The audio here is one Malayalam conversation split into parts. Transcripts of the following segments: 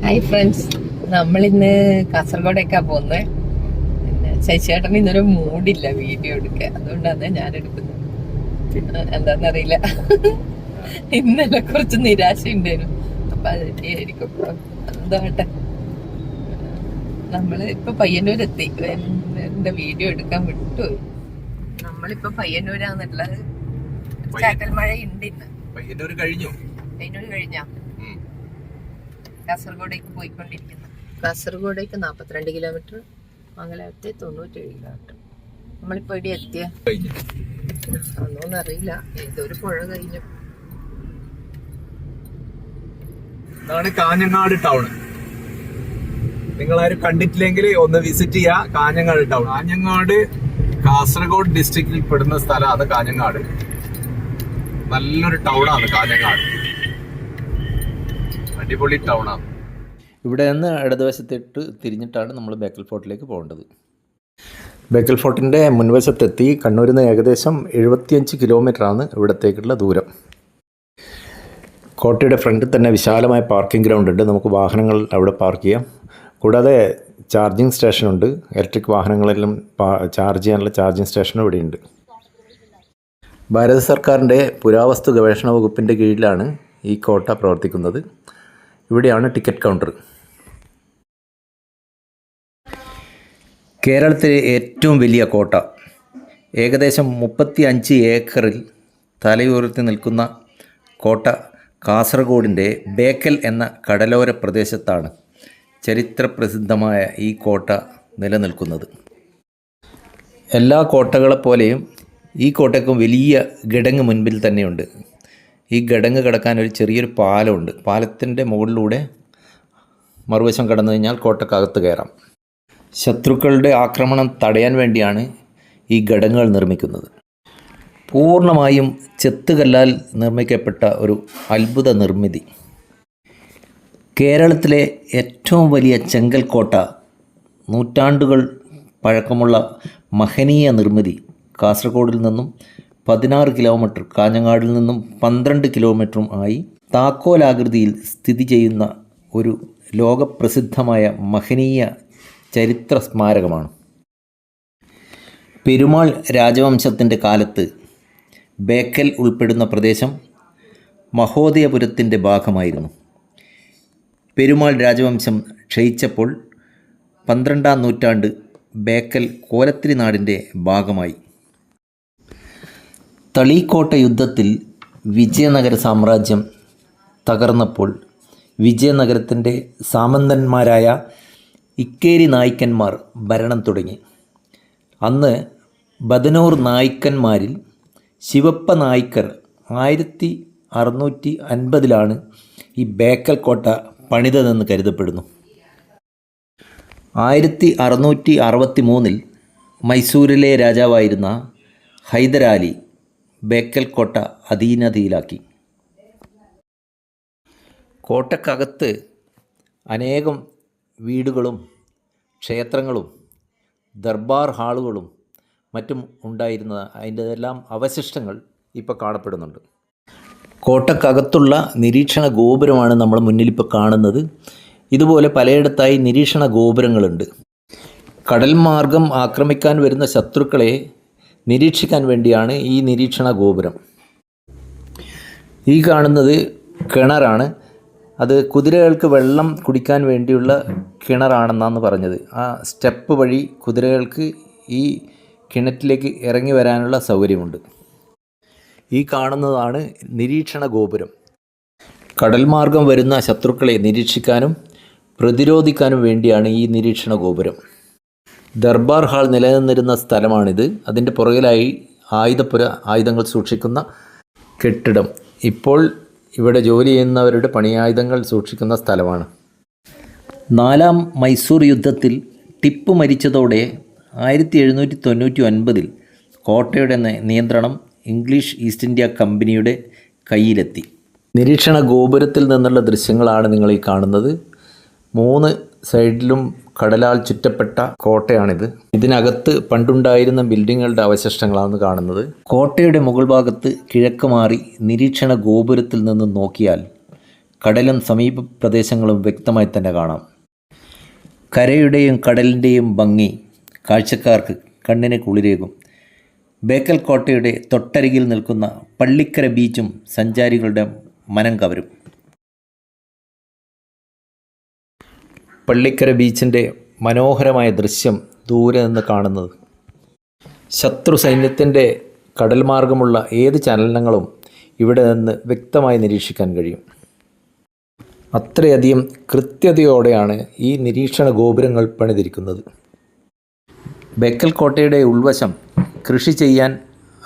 ഹായ് ഫ്രണ്ട്സ്, നമ്മളിന്ന് കാസർഗോഡേക്കാ പോകുന്നത്. പിന്നെ ശശിയേട്ടന് ഇന്നൊരു മൂഡില്ല വീഡിയോ എടുക്കുക, അതുകൊണ്ടാണ് ഞാൻ എടുക്കുന്നത്. എന്താന്നറിയില്ല, ഇന്നലെ കുറച്ച് നിരാശ ഉണ്ടായിരുന്നു. അപ്പൊ അതിന്റെ എന്താട്ടെ, നമ്മള് ഇപ്പൊ പയ്യന്നൂരെത്തി. എന്റെ വീഡിയോ എടുക്കാൻ വിട്ടുപോയി. നമ്മളിപ്പോ പയ്യന്നൂരാന്നുള്ളത്. ചാറ്റൽ മഴ ഉണ്ട് ഇന്ന്. പയ്യന്നൂർ കഴിഞ്ഞാ കാസർഗോഡേക്ക് പോയിക്കൊണ്ടിരിക്കുന്നു. കാസർഗോഡേക്ക് 42 കിലോമീറ്റർ, മംഗലാപുരത്തെ 97 കിലോമീറ്റർ. നമ്മളിപ്പോ ഇവിടെ എത്തിയ അതൊന്നും അറിയില്ല, ഏതൊരു പുഴ കഴിഞ്ഞു. ഇതാണ് കാഞ്ഞങ്ങാട് ടൗൺ. നിങ്ങളാരും കണ്ടിട്ടില്ലെങ്കിൽ ഒന്ന് വിസിറ്റ് ചെയ്യാ കാഞ്ഞങ്ങാട് ടൗൺ. കാഞ്ഞങ്ങാട് കാസർഗോഡ് ഡിസ്ട്രിക്റ്റിൽ പെടുന്ന സ്ഥലമാണ് കാഞ്ഞങ്ങാട്. നല്ലൊരു ടൗണാണ് കാഞ്ഞങ്ങാട്, അടിപൊളി ടൗണാണ്. ഇവിടെ നിന്ന് ഇടതുവശത്തിട്ട് തിരിഞ്ഞിട്ടാണ് നമ്മൾ ബേക്കൽ ഫോർട്ടിലേക്ക് പോകേണ്ടത്. ബേക്കൽ ഫോർട്ടിൻ്റെ മുൻവശത്തെത്തി. കണ്ണൂരിൽ നിന്ന് ഏകദേശം 75 കിലോമീറ്ററാണ് ഇവിടത്തേക്കുള്ള ദൂരം. കോട്ടയുടെ ഫ്രണ്ടിൽ തന്നെ വിശാലമായ പാർക്കിംഗ് ഗ്രൗണ്ട് ഉണ്ട്. നമുക്ക് വാഹനങ്ങൾ അവിടെ പാർക്ക് ചെയ്യാം. കൂടാതെ ചാർജിങ് സ്റ്റേഷനുണ്ട്. ഇലക്ട്രിക് വാഹനങ്ങളെല്ലാം ചാർജ് ചെയ്യാനുള്ള ചാർജിങ് സ്റ്റേഷനും ഇവിടെയുണ്ട്. ഭാരത സർക്കാരിൻ്റെ പുരാവസ്തു ഗവേഷണ വകുപ്പിൻ്റെ കീഴിലാണ് ഈ കോട്ട പ്രവർത്തിക്കുന്നത്. ഇവിടെയാണ് ടിക്കറ്റ് കൗണ്ടർ. കേരളത്തിലെ ഏറ്റവും വലിയ കോട്ട, ഏകദേശം 35 ഏക്കറിൽ തലയുയർത്തി നിൽക്കുന്ന കോട്ട കാസർഗോഡിൻ്റെ ബേക്കൽ എന്ന കടലോര പ്രദേശത്താണ് ചരിത്രപ്രസിദ്ധമായ ഈ കോട്ട നിലനിൽക്കുന്നത്. എല്ലാ കോട്ടകളെപ്പോലെയും ഈ കോട്ടയ്ക്കും വലിയ ഗഡങ്ങ് മുൻപിൽ തന്നെയുണ്ട്. ഈ ഗഡങ്ങ് കടക്കാൻ ഒരു ചെറിയൊരു പാലമുണ്ട്. പാലത്തിൻ്റെ മുകളിലൂടെ മറുവശം കടന്നു കഴിഞ്ഞാൽ കോട്ടക്കകത്ത് കയറാം. ശത്രുക്കളുടെ ആക്രമണം തടയാൻ വേണ്ടിയാണ് ഈ ഗഡങ്ങുകൾ നിർമ്മിക്കുന്നത്. പൂർണ്ണമായും ചെത്തുകല്ലാൽ നിർമ്മിക്കപ്പെട്ട ഒരു അത്ഭുത നിർമ്മിതി. കേരളത്തിലെ ഏറ്റവും വലിയ ചെങ്കൽ കോട്ട, നൂറ്റാണ്ടുകൾ പഴക്കമുള്ള മഹനീയ നിർമ്മിതി കാസർഗോഡിൽ നിന്നും 16 കിലോമീറ്റർ, കാഞ്ഞങ്ങാടിൽ നിന്നും 12 കിലോമീറ്ററും ആയി താക്കോലാകൃതിയിൽ സ്ഥിതി ചെയ്യുന്ന ഒരു ലോകപ്രസിദ്ധമായ മഹനീയ ചരിത്ര സ്മാരകമാണ്. പെരുമാൾ രാജവംശത്തിൻ്റെ കാലത്ത് ബേക്കൽ ഉൾപ്പെടുന്ന പ്രദേശം മഹോദയപുരത്തിൻ്റെ ഭാഗമായിരുന്നു. പെരുമാൾ രാജവംശം ക്ഷയിച്ചപ്പോൾ 12-ാം നൂറ്റാണ്ട് ബേക്കൽ കോലത്തിരി നാടിൻ്റെ ഭാഗമായി. തളീക്കോട്ട യുദ്ധത്തിൽ വിജയനഗര സാമ്രാജ്യം തകർന്നപ്പോൾ വിജയനഗരത്തിൻ്റെ സാമന്തന്മാരായ ഇക്കേരി നായ്ക്കന്മാർ ഭരണം തുടങ്ങി. അന്ന് ബദനൂർ നായ്ക്കന്മാരിൽ ശിവപ്പ നായ്ക്കർ 1650 ഈ ബേക്കൽ കോട്ട പണിതതെന്ന് കരുതപ്പെടുന്നു. 1663 മൈസൂരിലെ രാജാവായിരുന്ന ഹൈദരാലി ബേക്കൽ കോട്ട അധീനതയിലാക്കി. കോട്ടക്കകത്ത് അനേകം വീടുകളും ക്ഷേത്രങ്ങളും ദർബാർ ഹാളുകളും മറ്റും ഉണ്ടായിരുന്ന അതിൻ്റെതെല്ലാം അവശിഷ്ടങ്ങൾ ഇപ്പോൾ കാണപ്പെടുന്നുണ്ട്. കോട്ടക്കകത്തുള്ള നിരീക്ഷണ ഗോപുരമാണ് നമ്മൾ മുന്നിലിപ്പോൾ കാണുന്നത്. ഇതുപോലെ പലയിടത്തായി നിരീക്ഷണ ഗോപുരങ്ങളുണ്ട്. കടൽ മാർഗം ആക്രമിക്കാൻ വരുന്ന ശത്രുക്കളെ നിരീക്ഷിക്കാൻ വേണ്ടിയാണ് ഈ നിരീക്ഷണ ഗോപുരം. ഈ കാണുന്നത് കിണറാണ്. അത് കുതിരകൾക്ക് വെള്ളം കുടിക്കാൻ വേണ്ടിയുള്ള കിണറാണെന്നാണ് പറഞ്ഞത്. ആ സ്റ്റെപ്പ് വഴി കുതിരകൾക്ക് ഈ കിണറ്റിലേക്ക് ഇറങ്ങി വരാനുള്ള സൗകര്യമുണ്ട്. ഈ കാണുന്നതാണ് നിരീക്ഷണ ഗോപുരം. കടൽ മാർഗം വരുന്ന ശത്രുക്കളെ നിരീക്ഷിക്കാനും പ്രതിരോധിക്കാനും വേണ്ടിയാണ് ഈ നിരീക്ഷണ ഗോപുരം. ദർബാർ ഹാൾ നിലനിന്നിരുന്ന സ്ഥലമാണിത്. അതിൻ്റെ പുറകിലായി ആയുധങ്ങൾ സൂക്ഷിക്കുന്ന കെട്ടിടം. ഇപ്പോൾ ഇവിടെ ജോലി ചെയ്യുന്നവരുടെ പണിയായുധങ്ങൾ സൂക്ഷിക്കുന്ന സ്ഥലമാണ്. 4-ാം മൈസൂർ യുദ്ധത്തിൽ ടിപ്പു മരിച്ചതോടെ 1799 കോട്ടയുടെ നിയന്ത്രണം ഇംഗ്ലീഷ് ഈസ്റ്റ് ഇന്ത്യ കമ്പനിയുടെ കയ്യിലെത്തി. നിരീക്ഷണ ഗോപുരത്തിൽ നിന്നുള്ള ദൃശ്യങ്ങളാണ് നിങ്ങൾ ഈ കാണുന്നത്. 3 സൈഡിലും കടലാൽ ചുറ്റപ്പെട്ട കോട്ടയാണിത്. ഇതിനകത്ത് പണ്ടുണ്ടായിരുന്ന ബിൽഡിങ്ങുകളുടെ അവശിഷ്ടങ്ങളാണ് കാണുന്നത്. കോട്ടയുടെ മുകൾ ഭാഗത്ത് കിഴക്ക് മാറി നിരീക്ഷണ ഗോപുരത്തിൽ നിന്ന് നോക്കിയാൽ കടലും സമീപ പ്രദേശങ്ങളും വ്യക്തമായി തന്നെ കാണാം. കരയുടെയും കടലിൻ്റെയും ഭംഗി കാഴ്ചക്കാർക്ക് കണ്ണിന് കുളിരേകും. ബേക്കൽ കോട്ടയുടെ തൊട്ടരികിൽ നിൽക്കുന്ന പള്ളിക്കര ബീച്ചും സഞ്ചാരികളുടെ മനം കവരും. പള്ളിക്കര ബീച്ചിൻ്റെ മനോഹരമായ ദൃശ്യം ദൂരെ നിന്ന് കാണുന്നത്. ശത്രു സൈന്യത്തിൻ്റെ കടൽ മാർഗമുള്ള ഏത് ചലനങ്ങളും ഇവിടെ നിന്ന് വ്യക്തമായി നിരീക്ഷിക്കാൻ കഴിയും. അത്രയധികം കൃത്യതയോടെയാണ് ഈ നിരീക്ഷണ ഗോപുരങ്ങൾ പണിതിരിക്കുന്നത്. ബേക്കൽ കോട്ടയുടെ ഉൾവശം കൃഷി ചെയ്യാൻ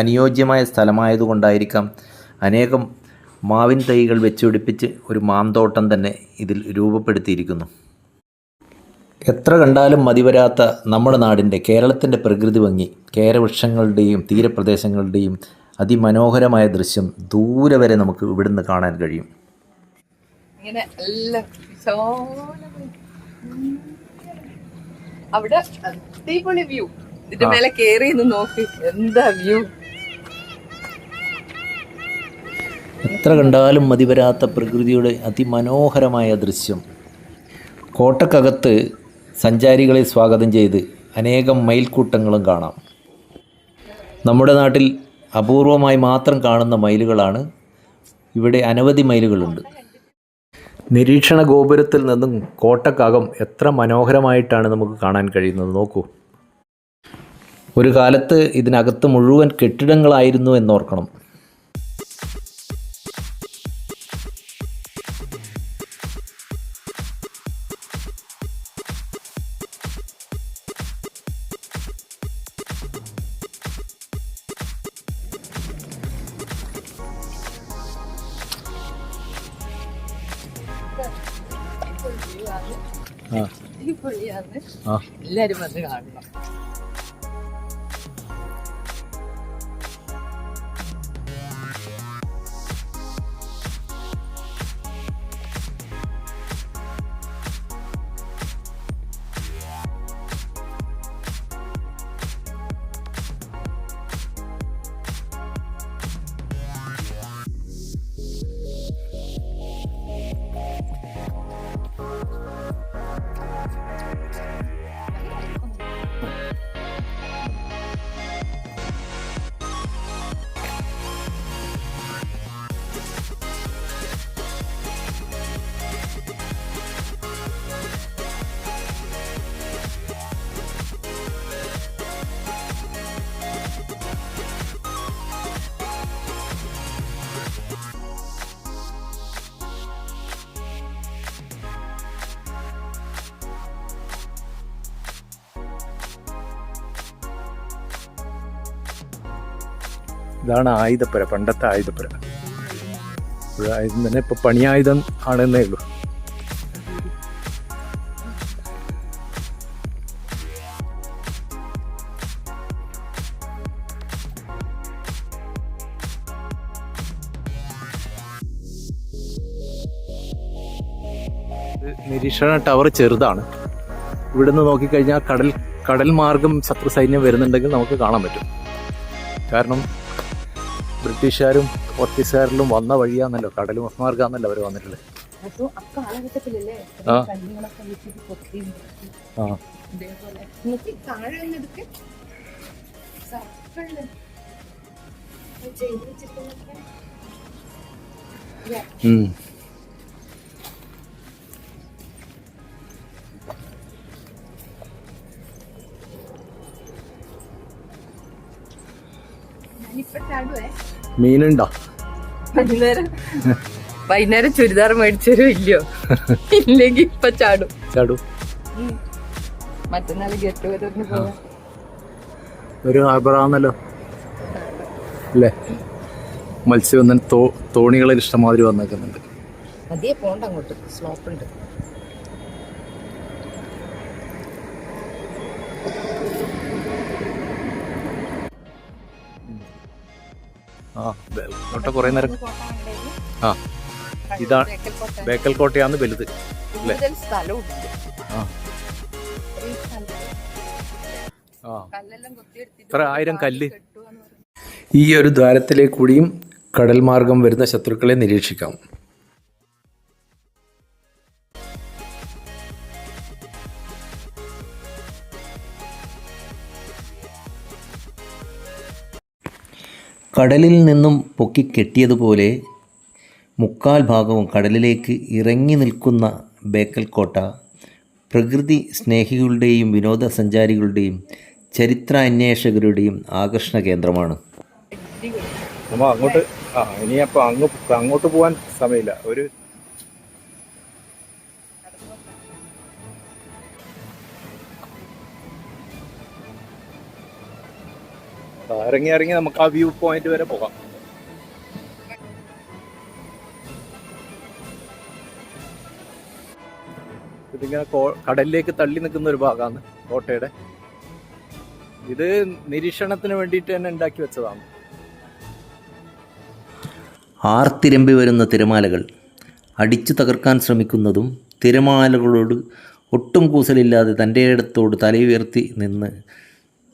അനുയോജ്യമായ സ്ഥലമായതുകൊണ്ടായിരിക്കാം അനേകം മാവിൻ തൈകൾ വെച്ചുപിടിപ്പിച്ച് ഒരു മാന്തോട്ടം തന്നെ ഇതിൽ രൂപപ്പെടുത്തിയിരിക്കുന്നു. എത്ര കണ്ടാലും മതിവരാത്ത നമ്മുടെ നാടിൻ്റെ കേരളത്തിൻ്റെ പ്രകൃതി ഭംഗി, കേരവൃക്ഷങ്ങളുടെയും തീരപ്രദേശങ്ങളുടെയും അതിമനോഹരമായ ദൃശ്യം ദൂരെ വരെ നമുക്ക് ഇവിടുന്ന് കാണാൻ കഴിയും. ഇങ്ങനെ എല്ലാം അവിടെ അടിപൊളി വ്യൂ. ഇതിന്റെ മേലെ കേറി നോക്കി, എന്താ വ്യൂ! എത്ര കണ്ടാലും മതിവരാത്ത പ്രകൃതിയുടെ അതിമനോഹരമായ ദൃശ്യം. കോട്ടക്കകത്ത് സഞ്ചാരികളെ സ്വാഗതം ചെയ്ത് അനേകം മയിൽക്കൂട്ടങ്ങളും കാണാം. നമ്മുടെ നാട്ടിൽ അപൂർവമായി മാത്രം കാണുന്ന മയിലുകളാണ്. ഇവിടെ അനവധി മയിലുകളുണ്ട്. നിരീക്ഷണ ഗോപുരത്തിൽ നിന്നും കോട്ടക്കകം എത്ര മനോഹരമായിട്ടാണ് നമുക്ക് കാണാൻ കഴിയുന്നത്. നോക്കൂ. ഒരു കാലത്ത് ഇതിനകത്ത് മുഴുവൻ കെട്ടിടങ്ങളായിരുന്നു എന്നോർക്കണം. എല്ലാരും വന്ന് കാണണം. ഇതാണ് ആയുധപ്പുര, പണ്ടത്തെ ആയുധപ്പുര. ആയുധം തന്നെ ഇപ്പോൾ പണിയായുധം ആണെന്നേ ഉള്ളൂ. നിരീക്ഷണ ടവർ ചെറുതാണ്. ഇവിടുന്ന് നോക്കിക്കഴിഞ്ഞാൽ കടൽ മാർഗം ശത്രു സൈന്യം വരുന്നുണ്ടെങ്കിൽ നമുക്ക് കാണാൻ പറ്റും. കാരണം ബ്രിട്ടീഷുകാരും പോർച്ചുഗീസുകാരിലും വന്ന വഴിയാന്നല്ലോ, കടൽ മാർഗമാണല്ലോ അവർ വന്നിട്ടുള്ളത്. മീനുണ്ടോ? വൈകുന്നേരം ചുരിദാർ മേടിച്ചോ ഇല്ലയോ? ഇല്ലെങ്കിൽ ഇപ്പൊ ചാടും. മറ്റന്നാൾ ഗെറ്റ് ടുഗദറിന് പോവാം. ഒരു ഹാർബറാന്നല്ലോ അല്ലേ? മത്സ്യബന്ധന തോണികളിൽ ഇഷ്ടമാതിരി വന്നേക്കുന്നുണ്ട്. അതേ പോണ്ട, അങ്ങോട്ട് സ്ലോപ്പ് ഉണ്ട്. കുറേ നേരം. ഇതാണ് ബേക്കൽ കോട്ടയാണ് വലുത് അല്ലേ? എത്ര ആയിരം കല്ല്. ഈ ഒരു ദ്വാരത്തിലേക്ക് കൂടിയും കടൽ മാർഗം വരുന്ന ശത്രുക്കളെ നിരീക്ഷിക്കാം. കടലിൽ നിന്നും പൊക്കിക്കെട്ടിയതുപോലെ മുക്കാൽ ഭാഗവും കടലിലേക്ക് ഇറങ്ങി നിൽക്കുന്ന ബേക്കൽ കോട്ട പ്രകൃതി സ്നേഹികളുടെയും വിനോദസഞ്ചാരികളുടെയും ചരിത്ര അന്വേഷകരുടെയും ആകർഷണ കേന്ദ്രമാണ്. നമ്മൾ അങ്ങോട്ട് ഇനിയപ്പോൾ അങ്ങോട്ട് പോകാൻ സമയമില്ല. ഇറങ്ങി നമുക്ക് ആ വ്യൂ പോയിന്റ് വരെ പോകാം. ഇതിങ്ങനെ കടലിലേക്ക് തള്ളി നിൽക്കുന്ന ഒരു ഭാഗമാണ് കോട്ടയുടെ. ഇത് നിരീക്ഷണത്തിന് വേണ്ടിയിട്ട് തന്നെ ഉണ്ടാക്കി വെച്ചതാണ്. ആർത്തിരമ്പി വരുന്ന തിരമാലകൾ അടിച്ചു തകർക്കാൻ ശ്രമിക്കുന്നതും തിരമാലകളോട് ഒട്ടും കൂസലില്ലാതെ തൻ്റെ ഇടത്തോട് തലയുയർത്തി നിന്ന്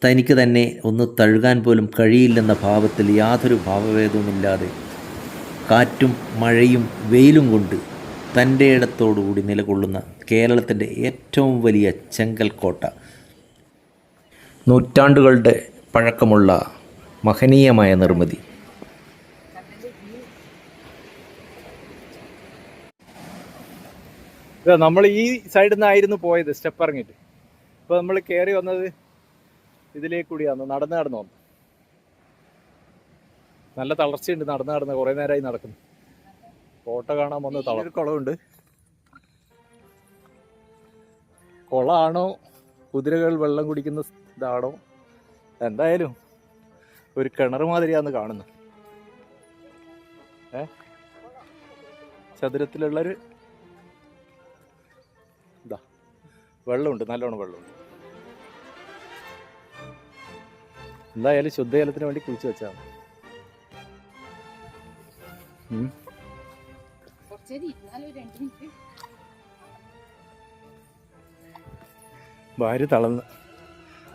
തനിക്ക് തന്നെ ഒന്ന് തഴുകാൻ പോലും കഴിയില്ലെന്ന ഭാവത്തിൽ യാതൊരു ഭാവഭേദവുമില്ലാതെ കാറ്റും മഴയും വെയിലും കൊണ്ട് തൻ്റെ ഇടത്തോടുകൂടി നിലകൊള്ളുന്ന കേരളത്തിൻ്റെ ഏറ്റവും വലിയ ചെങ്കൽ കോട്ട. നൂറ്റാണ്ടുകളുടെ പഴക്കമുള്ള മഹനീയമായ നിർമ്മിതി. നമ്മൾ ഈ സൈഡിൽ നിന്നായിരുന്നു പോയത് സ്റ്റെപ്പ് ഇറങ്ങിയിട്ട്. ഇപ്പോൾ നമ്മൾ കയറി വന്നത് ഇതിലേക്ക് കൂടിയാണ്. നടന്ന് വന്നു. നല്ല തളർച്ചയുണ്ട്. നടന്ന് കുറേ നേരമായി നടക്കുന്നു. കോട്ട കാണാൻ വന്ന് ഒരു കുളമുണ്ട്. കുളമാണോ കുതിരകൾ വെള്ളം കുടിക്കുന്ന ഇതാണോ എന്തായാലും ഒരു കിണർ മാതിരിയാന്ന് കാണുന്നത്. ചതുരത്തിലുള്ളൊരു ഇതാ വെള്ളമുണ്ട്, നല്ലോണം വെള്ളമുണ്ട്. എന്തായാലും ശുദ്ധജലത്തിന് വേണ്ടി കുളിച്ചു വെച്ചാണ്. ഭാര്യ തളർന്ന്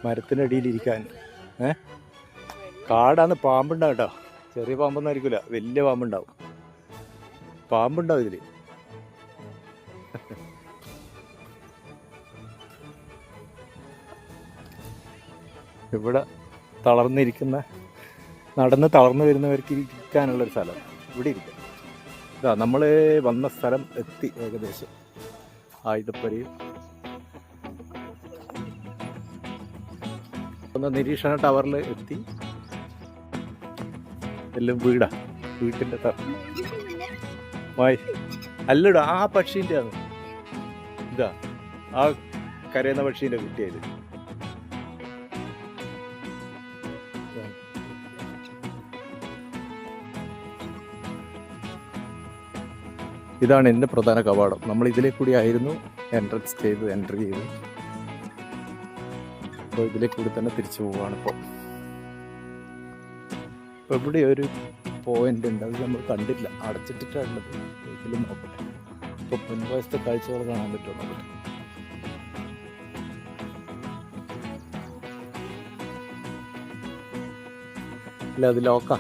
മരത്തിനടിയിലിരിക്കാൻ. കാടാന്ന്. പാമ്പുണ്ടാവും കേട്ടോ. ചെറിയ പാമ്പൊന്നും ആയിരിക്കില്ല, വലിയ പാമ്പുണ്ടാവും. പാമ്പുണ്ടാവും ഇതില്. ഇവിടെ നടന്ന് തളർന്നു വരുന്നവർക്ക് ഇരിക്കാനുള്ളൊരു സ്ഥലം ഇവിടെ ഇരിക്കാം. ഇതാ നമ്മൾ വന്ന സ്ഥലം എത്തി. ഏകദേശം ആയുധപ്പുരയും നിരീക്ഷണ ടവറിൽ എത്തി. എല്ലാം വീട്ടിൻ്റെ അല്ലടാ, ആ പക്ഷീൻ്റെ ആണ്. ഇതാ ആ കരയുന്ന പക്ഷീൻ്റെ കുട്ടിയായത്. ഇതാണ് എൻ്റെ പ്രധാന കവാടം. നമ്മൾ ഇതിലെ കൂടി ആയിരുന്നു എൻട്രി ചെയ്ത്. അപ്പോൾ ഇതിലെ കൂടി തന്നെ തിരിച്ചു പോവുകയാണ്. ഇപ്പോൾ ഇവിടെ ഒരു പോയിന്റ് ഉണ്ട്, അത് നമ്മൾ കണ്ടില്ല, അടച്ചിട്ടിട്ടുള്ളത്. ഇതിലും നോക്കട്ടെ. ഇപ്പോൾ മുൻവശത്തെ കാഴ്ചകൾ കാണാൻ പറ്റുമോ നോക്കട്ടെ. ഇല്ല, അത് ലോക്കാ,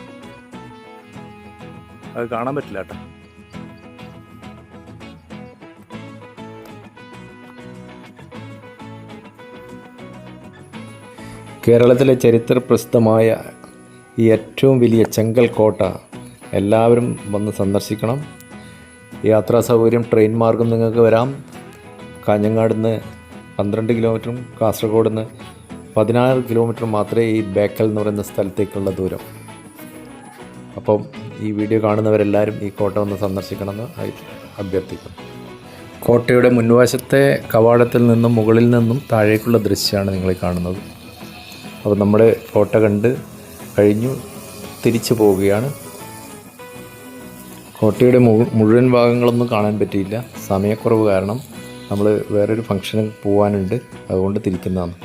അത് കാണാൻ പറ്റില്ല കേട്ടോ. കേരളത്തിലെ ചരിത്രപ്രസിദ്ധമായ ഈ ഏറ്റവും വലിയ ചെങ്കൽ കോട്ട എല്ലാവരും വന്ന് സന്ദർശിക്കണം. യാത്രാ സൗകര്യം ട്രെയിൻ മാർഗം നിങ്ങൾക്ക് വരാം. കാഞ്ഞങ്ങാട് നിന്ന് 12 കിലോമീറ്ററും കാസർഗോഡ് നിന്ന് 16 കിലോമീറ്റർ മാത്രമേ ഈ ബേക്കൽ എന്ന് പറയുന്ന സ്ഥലത്തേക്കുള്ള ദൂരം. അപ്പം ഈ വീഡിയോ കാണുന്നവരെല്ലാവരും ഈ കോട്ട ഒന്ന് സന്ദർശിക്കണമെന്ന് അഭ്യർത്ഥിക്കുന്നു. കോട്ടയുടെ മുൻവശത്തെ കവാടത്തിൽ നിന്നും മുകളിൽ നിന്നും താഴേക്കുള്ള ദൃശ്യമാണ് നിങ്ങൾ കാണുന്നത്. അപ്പോൾ നമ്മൾ കോട്ട കണ്ട് കഴിഞ്ഞു തിരിച്ചു പോവുകയാണ്. കോട്ടയുടെ മുഴുവൻ ഭാഗങ്ങളൊന്നും കാണാൻ പറ്റിയില്ല, സമയക്കുറവ് കാരണം. നമ്മൾ വേറൊരു ഫംഗ്ഷന് പോകാനുണ്ട്, അതുകൊണ്ട് തിരിക്കുന്നതാണ്.